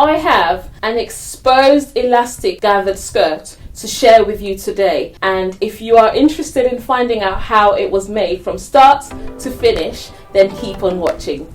I have an exposed elastic gathered skirt to share with you today, and if you are interested in finding out how it was made from start to finish, then keep on watching.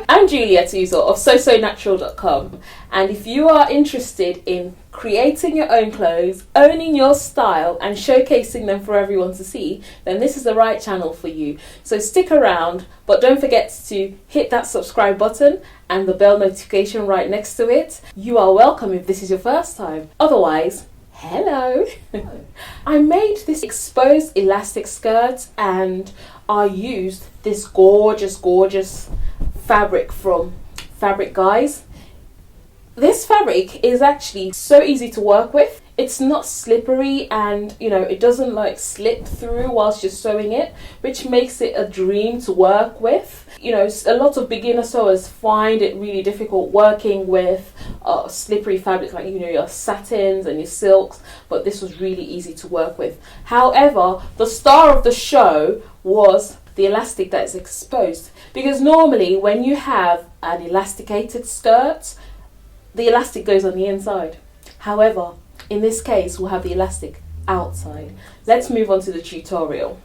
I'm Juliet Uzor of sosonatural.com, and if you are interested in creating your own clothes, owning your style and showcasing them for everyone to see, then this is the right channel for you. So stick around, but don't forget to hit that subscribe button and the bell notification right next to it. You are welcome if this is your first time. Otherwise, hello. I made this exposed elastic skirt and I used this gorgeous fabric from Fabric Guys. This fabric is actually so easy to work with. It's not slippery, and it doesn't like slip through whilst you're sewing it, which makes it a dream to work with. A lot of beginner sewers find it really difficult working with slippery fabric like your satins and your silks, but this was really easy to work with. However, the star of the show was the elastic that is exposed, because normally when you have an elasticated skirt, the elastic goes on the inside. However, in this case, we'll have the elastic outside. Let's move on to the tutorial.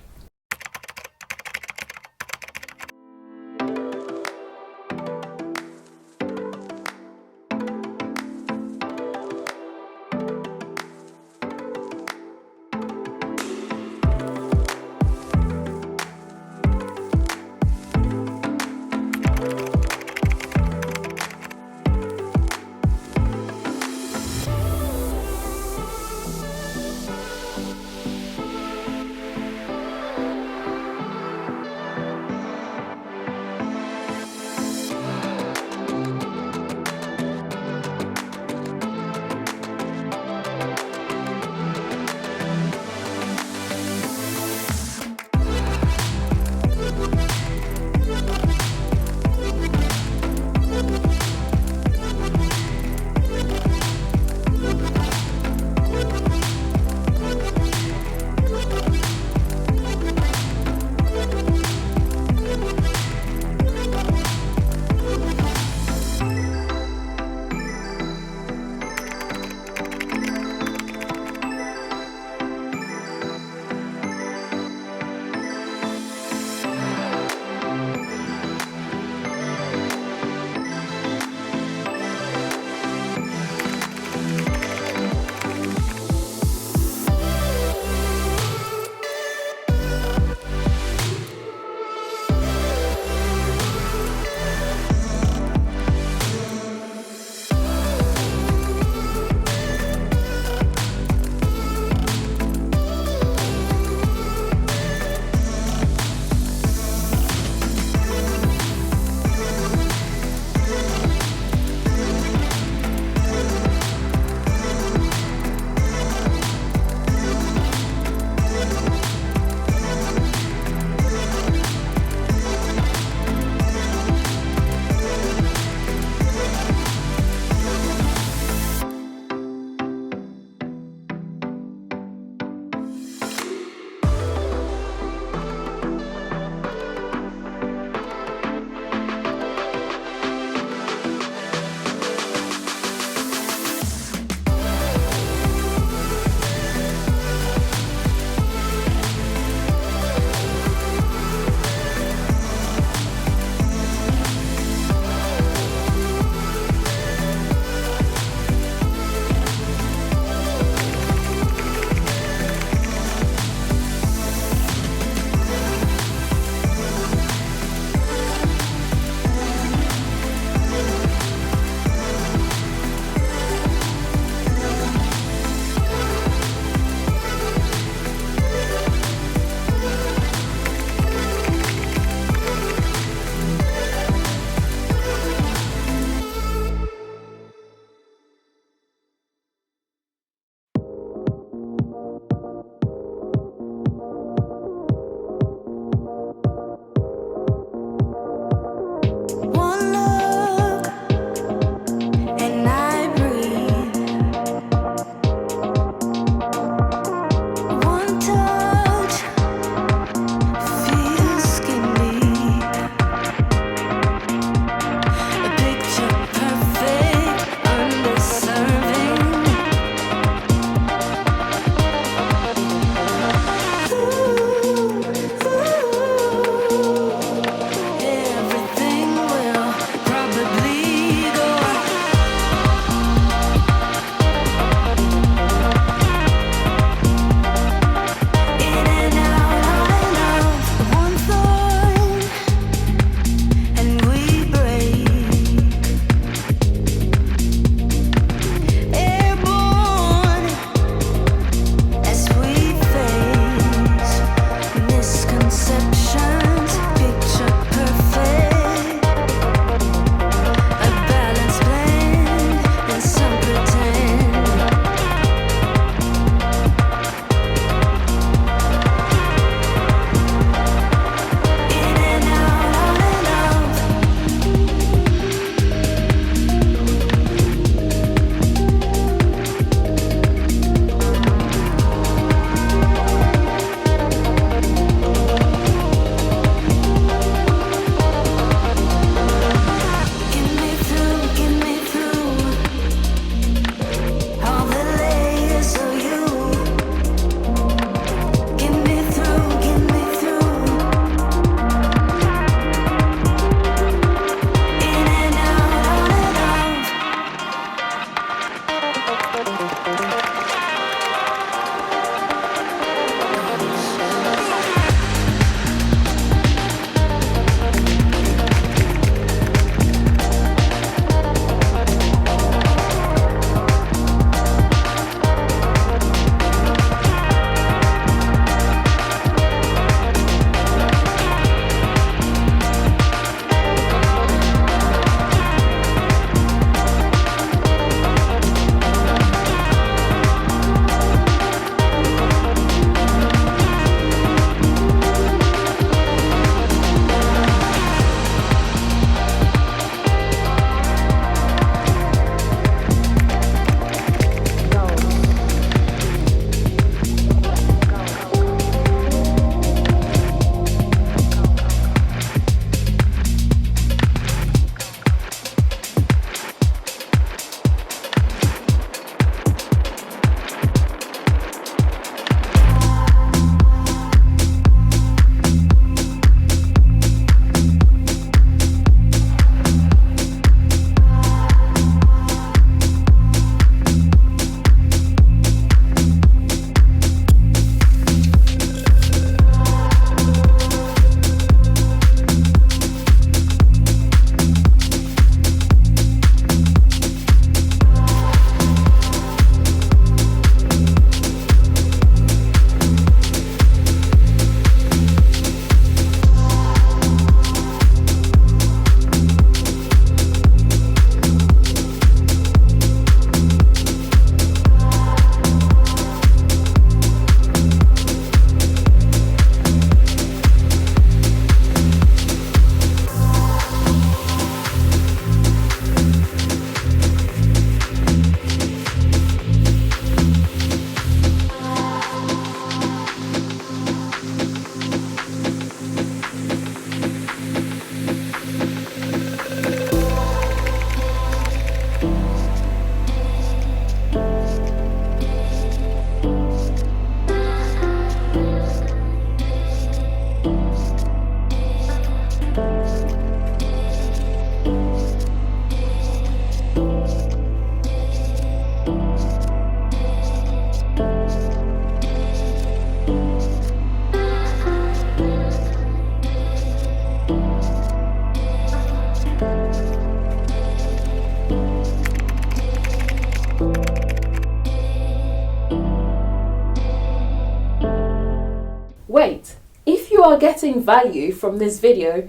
wait, if you are getting value from this video,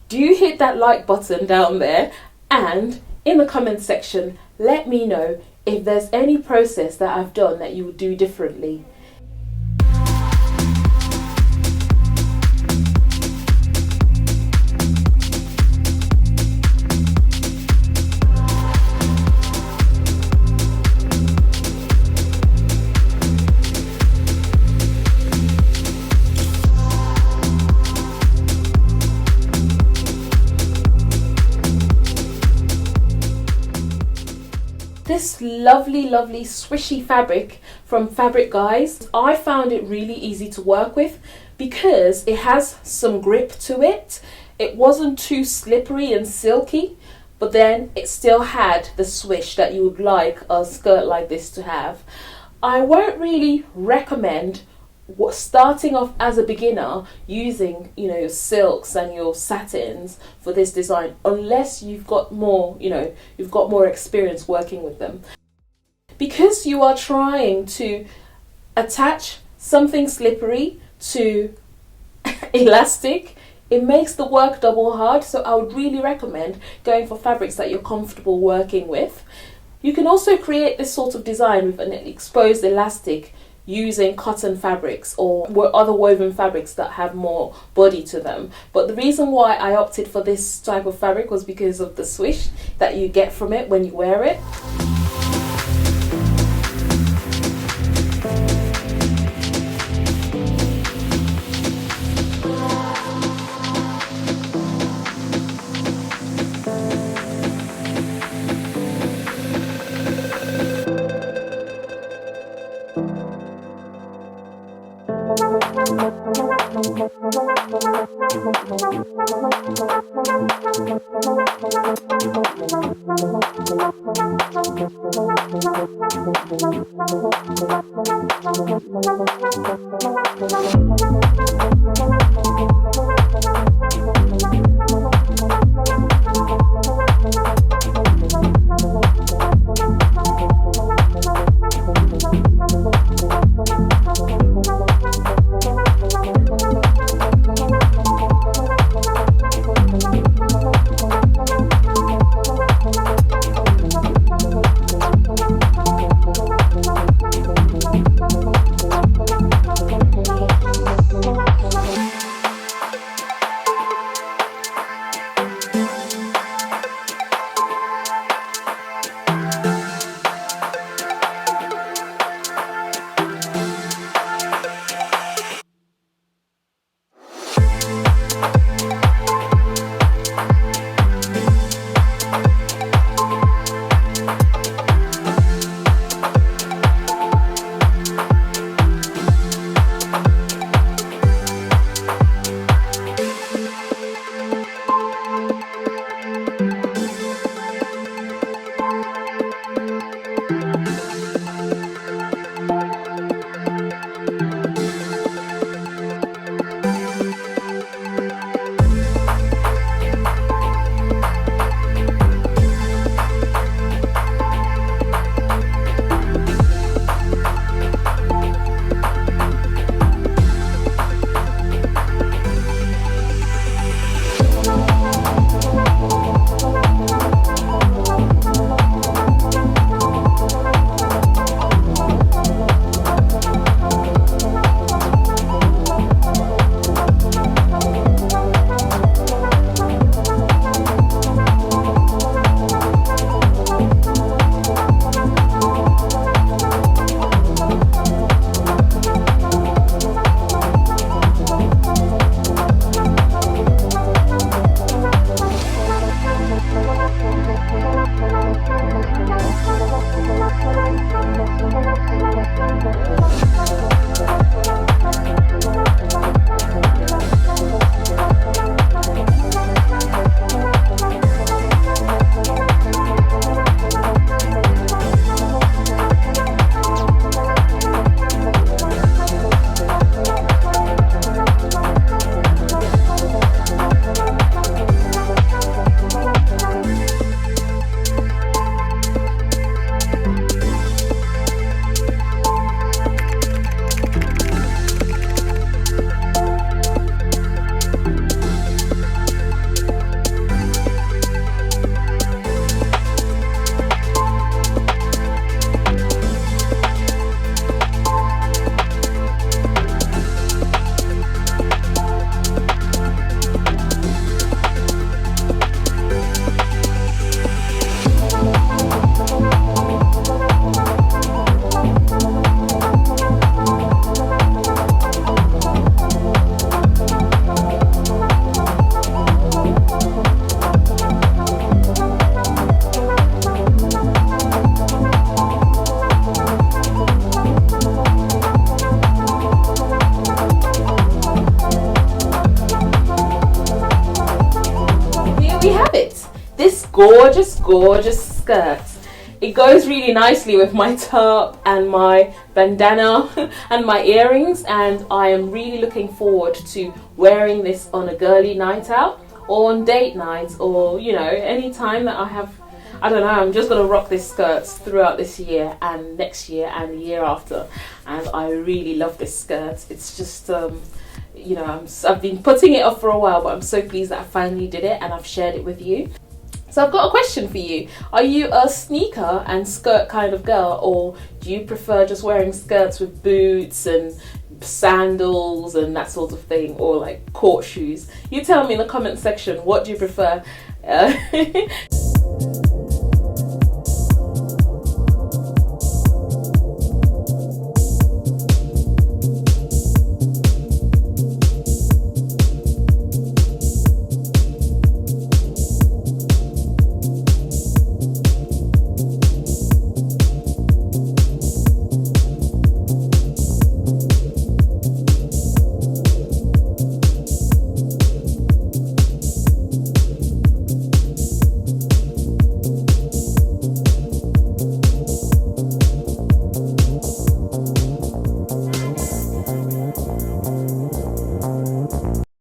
do hit that like button down there, and in the comment section let me know if there's any process that I've done that you would do differently. This lovely swishy fabric from Fabric Guys, I found it really easy to work with because it has some grip to it. It wasn't too slippery and silky, but then it still had the swish that you would like a skirt like this to have. I won't really recommend starting off as a beginner using, you know, your silks and your satins for this design unless you've got more, you've got more experience working with them. Because you are trying to attach something slippery to elastic, it makes the work double hard, so I would really recommend going for fabrics that you're comfortable working with. You can also create this sort of design with an exposed elastic using cotton fabrics or other woven fabrics that have more body to them. But the reason why I opted for this type of fabric was because of the swish that you get from it when you wear it. gorgeous skirt. It goes really nicely with my top and my bandana and my earrings, and I am really looking forward to wearing this on a girly night out or on date night, or you know, any time that I have. I don't know, I'm just going to rock this skirt throughout this year and next year and the year after, and I really love this skirt. It's just you know, I've been putting it off for a while, but I'm so pleased that I finally did it and I've shared it with you. So I've got a question for you. Are you a sneaker and skirt kind of girl, or do you prefer just wearing skirts with boots and sandals and that sort of thing, or like court shoes? You tell me in the comment section, what do you prefer?